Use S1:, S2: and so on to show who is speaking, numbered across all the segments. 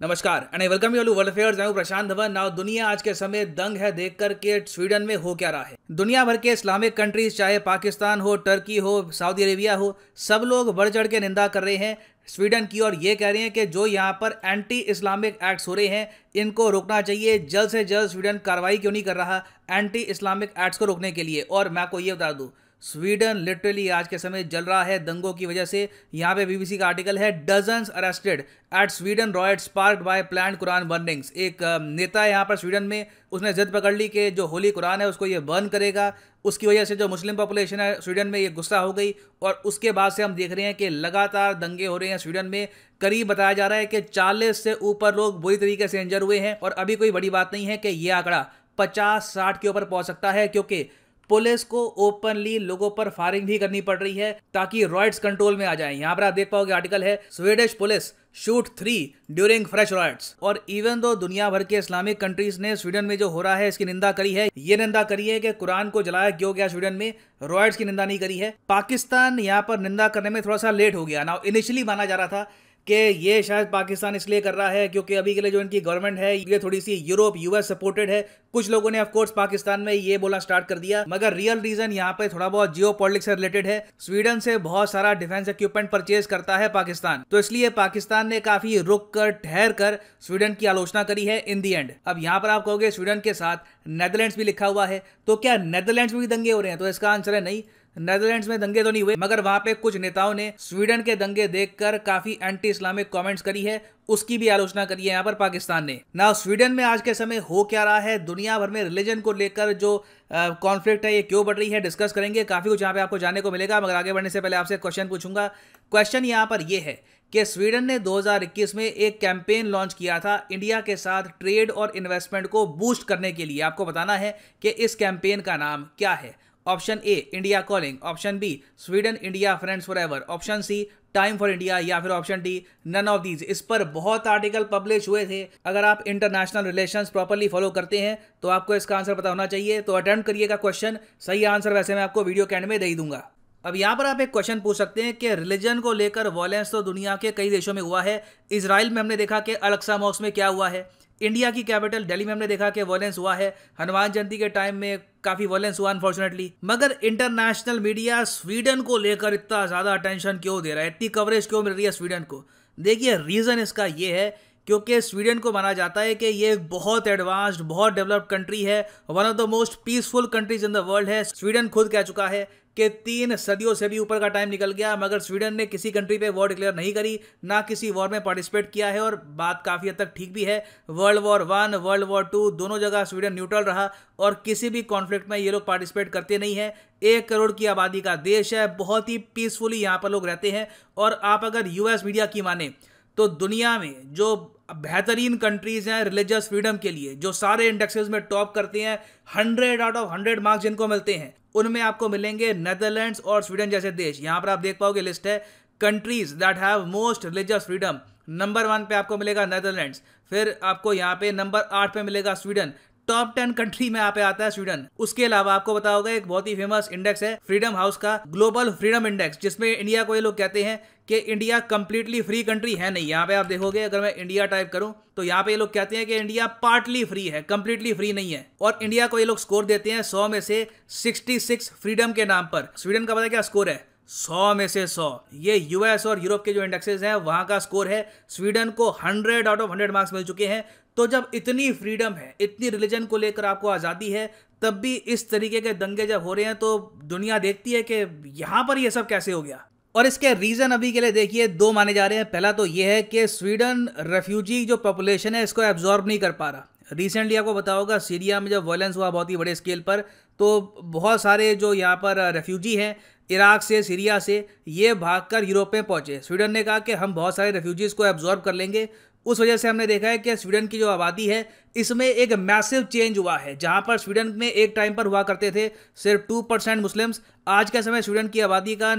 S1: नमस्कार and I welcome you all world affairs. मैं हूं प्रशांत धवन। नाउ दुनिया आज के समय दंग है देखकर के स्वीडन में हो क्या रहा है। दुनिया भर के इस्लामिक कंट्रीज, चाहे पाकिस्तान हो, टर्की हो, सऊदी अरेबिया हो, सब लोग बढ़ चढ़ के निंदा कर रहे हैं स्वीडन की और ये कह रहे हैं कि जो यहाँ पर एंटी इस्लामिक एक्ट्स हो रहे हैं इनको रोकना चाहिए। जल्द से जल्द स्वीडन कार्रवाई क्यों नहीं कर रहा एंटी इस्लामिक एक्ट्स को रोकने के लिए। और मैं आपको ये बता दूं, स्वीडन लिटरली आज के समय जल रहा है दंगों की वजह से। यहाँ पे बीबीसी का आर्टिकल है, dozens arrested at Sweden riots sparked by planned Quran burnings. एक नेता है यहाँ पर स्वीडन में, उसने जिद पकड़ ली कि जो होली कुरान है उसको ये बर्न करेगा। उसकी वजह से जो मुस्लिम पॉपुलेशन है स्वीडन में ये गुस्सा हो गई और उसके बाद से हम देख रहे हैं कि लगातार दंगे हो रहे हैं स्वीडन में। करीब बताया जा रहा है कि 40 से ऊपर लोग बुरी तरीके से इंजर हुए हैं और अभी कोई बड़ी बात नहीं है कि ये आंकड़ा 50-60 के ऊपर पहुंच सकता है, क्योंकि पुलिस को ओपनली लोगों पर फायरिंग भी करनी पड़ रही है ताकि रॉयट्स कंट्रोल में आ जाएं। यहां पर आप देख पाओगे आर्टिकल है, Swedish police shoot 3 during fresh riots. और इवन दो दुनिया भर के इस्लामिक कंट्रीज ने स्वीडन में जो हो रहा है इसकी निंदा करी है। ये निंदा करी है कि कुरान को जलाया क्यों गया स्वीडन में, रॉयट्स की निंदा नहीं करी है। पाकिस्तान यहां पर निंदा करने में थोड़ा सा लेट हो गया ना। इनिशियली माना जा रहा था कि ये शायद पाकिस्तान इसलिए कर रहा है क्योंकि अभी के लिए जो इनकी गवर्नमेंट है ये थोड़ी सी यूरोप यूएस सपोर्टेड है। कुछ लोगों ने ऑफ कोर्स पाकिस्तान में ये बोला स्टार्ट कर दिया, मगर रियल रीजन यहाँ पे थोड़ा बहुत जियोपॉलिटिक्स से रिलेटेड है। स्वीडन से बहुत सारा डिफेंस इक्विपमेंट परचेज करता है पाकिस्तान, तो इसलिए पाकिस्तान ने काफी रुक कर ठहर कर स्वीडन की आलोचना करी है इन दी एंड। अब यहाँ पर आप कहोगे स्वीडन के साथ नेदरलैंड्स भी लिखा हुआ है, तो क्या नेदरलैंड्स में भी दंगे हो रहे हैं? तो इसका आंसर है नहीं, नेदरलैंड्स में दंगे तो नहीं हुए, मगर वहां पे कुछ नेताओं ने स्वीडन के दंगे देखकर काफी एंटी इस्लामिक कमेंट्स करी है, उसकी भी आलोचना करी है यहाँ पर पाकिस्तान ने। ना स्वीडन में आज के समय हो क्या रहा है, दुनिया भर में रिलीजन को लेकर जो कॉन्फ्लिक्ट है ये क्यों बढ़ रही है, डिस्कस करेंगे। काफी कुछ यहाँ पे आपको जानने को मिलेगा, मगर आगे बढ़ने से पहले आपसे क्वेश्चन पूछूंगा। क्वेश्चन यहाँ पर यह है कि स्वीडन ने 2021 में एक कैंपेन लॉन्च किया था इंडिया के साथ ट्रेड और इन्वेस्टमेंट को बूस्ट करने के लिए। आपको बताना है कि इस कैंपेन का नाम क्या है। Option A India calling, option B Sweden India friends forever, option C time for India, या फिर option D none of these. इस पर बहुत आर्टिकल पब्लिश हुए थे। अगर आप इंटरनेशनल रिलेशंस प्रॉपर्ली फॉलो करते हैं तो आपको इसका आंसर पता होना चाहिए। तो अटेम्प्ट करिएगा क्वेश्चन, सही आंसर वैसे मैं आपको वीडियो के एंड में दे ही दूंगा। अब यहाँ पर आप एक क्वेश्चन पूछ सकते हैं कि रिलीजन को लेकर वॉयलेंस तो दुनिया के कई देशों में हुआ है। इजराइल में हमने देखा कि अल-अक्सा मॉस्क में क्या हुआ है। इंडिया की कैपिटल दिल्ली में हमने देखा कि वॉयलेंस हुआ है। हनुमान जयंती के टाइम में काफी वॉयलेंस हुआ अनफॉर्चुनेटली। मगर इंटरनेशनल मीडिया स्वीडन को लेकर इतना ज्यादा अटेंशन क्यों दे रहा है, इतनी कवरेज क्यों मिल रही है स्वीडन को? देखिए रीजन इसका ये है क्योंकि स्वीडन को माना जाता है कि ये बहुत एडवांस्ड, बहुत डेवलप्ड कंट्री है, one of the most peaceful countries in the world है। स्वीडन खुद कह चुका है कि 3 सदियों से भी ऊपर का टाइम निकल गया, मगर स्वीडन ने किसी कंट्री पे वॉर डिक्लेयर नहीं करी, ना किसी वॉर में पार्टिसिपेट किया है। और बात काफ़ी हद तक ठीक भी है। वर्ल्ड वॉर 1, वर्ल्ड वॉर 2 दोनों जगह स्वीडन न्यूट्रल रहा और किसी भी कॉन्फ्लिक्ट में ये लोग पार्टिसिपेट करते नहीं है। 1 करोड़ की आबादी का देश है, बहुत ही पीसफुली यहाँ पर लोग रहते हैं। और आप अगर यूएस मीडिया की माने तो दुनिया में जो बेहतरीन कंट्रीज हैं रिलीजियस फ्रीडम के लिए, जो सारे इंडेक्सेस में टॉप करते हैं, 100 आउट ऑफ 100 मार्क्स जिनको मिलते हैं, उनमें आपको मिलेंगे नेदरलैंड्स और स्वीडन जैसे देश। यहां पर आप देख पाओगे लिस्ट है countries that have most religious freedom. Number 1 पे आपको मिलेगा नेदरलैंड्स, फिर आपको यहाँ पे नंबर 8 पे मिलेगा स्वीडन। टॉप 10 कंट्री में यहाँ पे आता है स्वीडन। उसके अलावा आपको पता होगा एक बहुत ही फेमस इंडेक्स है फ्रीडम हाउस का, ग्लोबल फ्रीडम इंडेक्स, जिसमें इंडिया को ये लोग कहते हैं कि इंडिया कंप्लीटली फ्री कंट्री है नहीं। यहाँ पे आप देखोगे अगर मैं इंडिया टाइप करूं तो यहाँ पे ये लोग कहते हैं कि इंडिया पार्टली फ्री है, कंप्लीटली फ्री नहीं है। और इंडिया को ये लोग स्कोर देते हैं 100 में से 66 फ्रीडम के नाम पर। स्वीडन का पता क्या स्कोर है? 100 में से 100। ये यूएस और यूरोप के जो इंडेक्सेस हैं वहां का स्कोर है। स्वीडन को 100 आउट ऑफ 100 मार्क्स मिल चुके हैं। तो जब इतनी फ्रीडम है, इतनी रिलीजन को लेकर आपको आज़ादी है, तब भी इस तरीके के दंगे जब हो रहे हैं तो दुनिया देखती है कि यहाँ पर ये सब कैसे हो गया। और इसके रीज़न अभी के लिए देखिए 2 माने जा रहे हैं। पहला तो ये है कि स्वीडन रेफ्यूजी जो पॉपुलेशन है इसको एब्जॉर्ब नहीं कर पा रहा। रिसेंटली आपको पता होगा सीरिया में जब वायलेंस हुआ बहुत ही बड़े स्केल पर, तो बहुत सारे जो यहाँ पर रेफ्यूजी हैं इराक से, सीरिया से, ये भागकर यूरोप में पहुंचे। स्वीडन ने कहा कि हम बहुत सारे रेफ्यूजीज़ को एब्जॉर्ब कर लेंगे। उस वजह से हमने देखा है कि स्वीडन की जो आबादी है इसमें एक मैसिव चेंज हुआ है। जहां पर स्वीडन में एक टाइम पर हुआ करते थे सिर्फ 2% मुस्लिम्स, आज के समय स्वीडन की आबादी का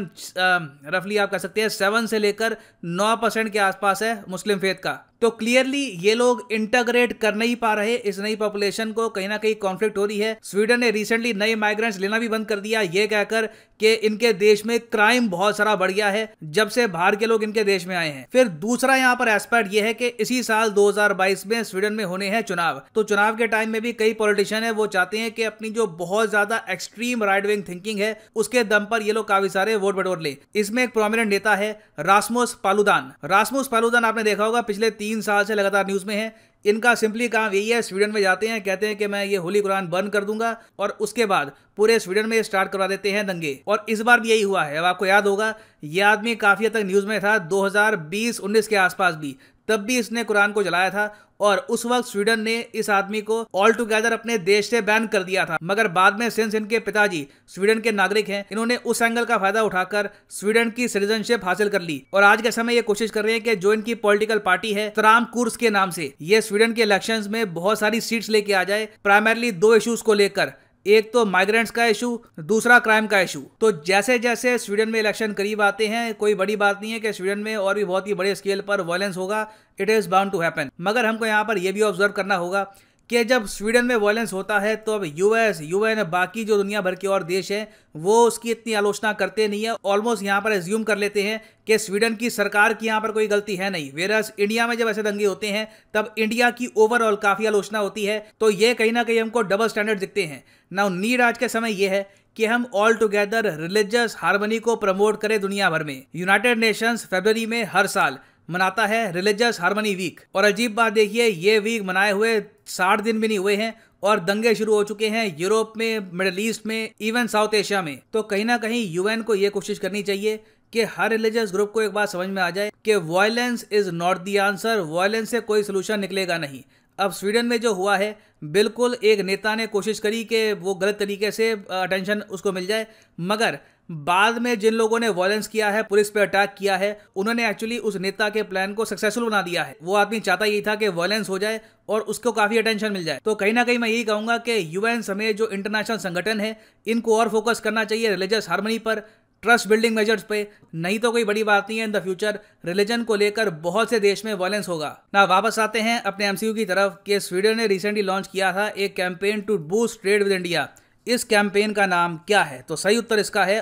S1: रफली आप कह सकते हैं 7 से लेकर 9% के आसपास है मुस्लिम फेथ का। तो क्लियरली ये लोग इंटीग्रेट कर नहीं पा रहे इस नई पॉपुलेशन को, कहीं ना कहीं कॉन्फ्लिक्ट हो रही है। स्वीडन ने रिसेंटली नए माइग्रेंट्स लेना भी बंद कर दिया, ये कहकर कि इनके देश में क्राइम बहुत सारा बढ़ गया है जब से बाहर के लोग इनके देश में आए हैं। फिर दूसरा यहाँ पर एस्पेक्ट ये है कि इसी साल 2022 में स्वीडन में होने हैं चुनाव। तो चुनाव के टाइम में भी कई पॉलिटिशियन है वो चाहते हैं कि अपनी जो बहुत ज्यादा एक्सट्रीम राइट विंग थिंकिंग है उसके दम पर ये लोग काफी सारे वोट बटोर ले। इसमें एक प्रोमिनेंट नेता है रास्मुस पालुदान। रास्मुस पालुदान आपने देखा होगा पिछले 3 साल से लगातार न्यूज में है। इनका सिंपली काम यही है, स्वीडन में जाते हैं, कहते हैं कि मैं ये होली कुरान बर्न कर दूंगा और उसके बाद पूरे स्वीडन में स्टार्ट करवा देते हैं दंगे। और इस बार भी यही हुआ है। अब आपको याद होगा ये आदमी काफी हद तक न्यूज में था 2020-19 के आसपास भी, तब भी इसने कुरान को जलाया था और उस वक्त स्वीडन ने इस आदमी को ऑल टुगेदर अपने देश से बैन कर दिया था। मगर बाद में सिंस इनके पिताजी स्वीडन के नागरिक हैं, इन्होंने उस एंगल का फायदा उठाकर स्वीडन की सिटीजनशिप हासिल कर ली और आज के समय ये कोशिश कर रहे हैं कि जो इनकी पॉलिटिकल पार्टी है त्राम कुर्स के नाम से, ये स्वीडन के इलेक्शंस में बहुत सारी सीट्स लेके आ जाए, प्राइमरली 2 इश्यूज को लेकर। एक तो माइग्रेंट्स का इशू, दूसरा क्राइम का इशू। तो जैसे जैसे स्वीडन में इलेक्शन करीब आते हैं, कोई बड़ी बात नहीं है कि स्वीडन में और भी बहुत ही बड़े स्केल पर वायलेंस होगा, it is bound to happen. मगर हमको यहाँ पर यह भी ऑब्जर्व करना होगा कि जब स्वीडन में वायलेंस होता है तो अब यूएस, यूएन, बाकी जो दुनिया भर के और देश हैं वो उसकी इतनी आलोचना करते नहीं है। ऑलमोस्ट यहाँ पर एज्यूम कर लेते हैं कि स्वीडन की सरकार की यहाँ पर कोई गलती है नहीं। वेरस इंडिया में जब ऐसे दंगे होते हैं तब इंडिया की ओवरऑल काफी आलोचना होती है। तो ये कहीं ना कहीं हमको डबल स्टैंडर्ड दिखते हैं। नाउ नीड आज के समय ये है कि हम ऑल टुगेदर रिलीजियस हार्मनी को प्रमोट करें दुनिया भर में। यूनाइटेड नेशंस फरवरी में हर साल मनाता है रिलीजियस हार्मनी वीक, और अजीब बात देखिए ये वीक मनाए हुए 60 दिन भी नहीं हुए हैं और दंगे शुरू हो चुके हैं यूरोप में, मिडिल ईस्ट में, इवन साउथ एशिया में। तो कहीं ना कहीं यूएन को ये कोशिश करनी चाहिए कि हर रिलीजियस ग्रुप को एक बात समझ में आ जाए कि violence is not the answer, violence से कोई सोल्यूशन निकलेगा नहीं। अब स्वीडन में जो हुआ है, बिल्कुल एक नेता ने कोशिश करी कि वो गलत तरीके से अटेंशन उसको मिल जाए, मगर बाद में जिन लोगों ने वायलेंस किया है, पुलिस पे अटैक किया है, उन्होंने एक्चुअली उस नेता के प्लान को सक्सेसफुल बना दिया है। वो आदमी चाहता यही था कि वायलेंस हो जाए और उसको काफी अटेंशन मिल जाए। तो कहीं ना कहीं मैं यही कहूंगा कि यूएन समेत जो इंटरनेशनल संगठन है इनको और फोकस करना चाहिए रिलीजियस हार्मनी पर, ट्रस्ट बिल्डिंग मेजर्स पे। नहीं तो कोई बड़ी बात नहीं है, इन द फ्यूचर रिलीजन को लेकर बहुत से देश में वायलेंस होगा ना। वापस आते हैं अपने एमसीयू की तरफ कि स्वीडन ने रिसेंटली लॉन्च किया था एक campaign to boost trade with India. इस कैंपेन का नाम क्या है? तो सही उत्तर इसका है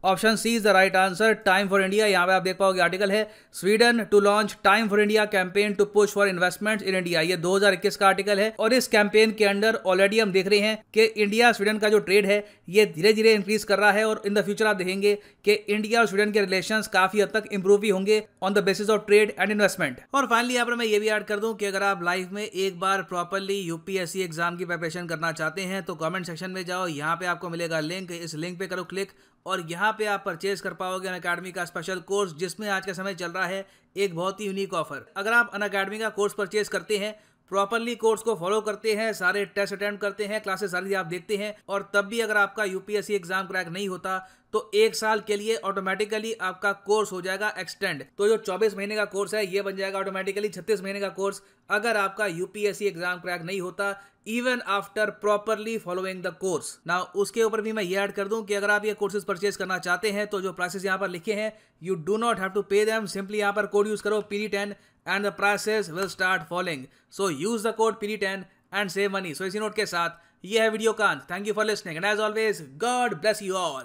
S1: option C is the right answer, time for India. यहाँ पे आप देख पाओगे आर्टिकल है Sweden to launch time for India campaign to push for investment in India. ये 2021 का आर्टिकल है और इस कैंपेन के अंडर ऑलरेडी हम देख रहे हैं कि इंडिया स्वीडन का जो ट्रेड है ये धीरे धीरे इंक्रीज कर रहा है और इन द फ्यूचर आप देखेंगे कि इंडिया और स्वीडन के रिलेशंस काफी हद तक इंप्रूव भी होंगे on the basis of trade and investment. और फाइनली यहाँ पर मैं ये भी ऐड कर दूं कि अगर आप लाइफ में एक बार प्रॉपरली यूपीएससी एग्जाम की प्रिपरेशन करना चाहते हैं तो कमेंट सेक्शन में जाओ, यहाँ पे आपको मिलेगा लिंक, इस लिंक पे करो क्लिक और यहाँ पे आप परचेज कर पाओगे अनअकैडमी का स्पेशल कोर्स, जिसमें आज के समय चल रहा है एक बहुत ही यूनिक ऑफर। अगर आप अनअकैडमी का कोर्स परचेज करते हैं, प्रॉपरली कोर्स को फॉलो करते हैं, सारे टेस्ट अटेम्प्ट करते हैं, क्लासेस सारी आप देखते हैं और तब भी अगर आपका यूपीएससी एग्जाम क्रैक नहीं होता तो 1 साल के लिए ऑटोमेटिकली आपका कोर्स हो जाएगा एक्सटेंड। तो जो 24 महीने का कोर्स है ये बन जाएगा ऑटोमेटिकली 36 महीने का कोर्स अगर आपका यूपीएससी एग्जाम क्रैक नहीं होता, even after properly following the course. ना उसके ऊपर भी मैं ये ऐड कर दूं कि अगर आप ये कोर्सेज परचेज करना चाहते हैं तो जो प्राइसेस यहाँ पर लिखे हैं you do not have to pay them, simply यहाँ पर कोड यूज करो PD10 and the prices will start following. So use the code PD10 and save money. So इसी नोट के साथ ये है वीडियो का अंत। Thank you for listening and as always God bless you all.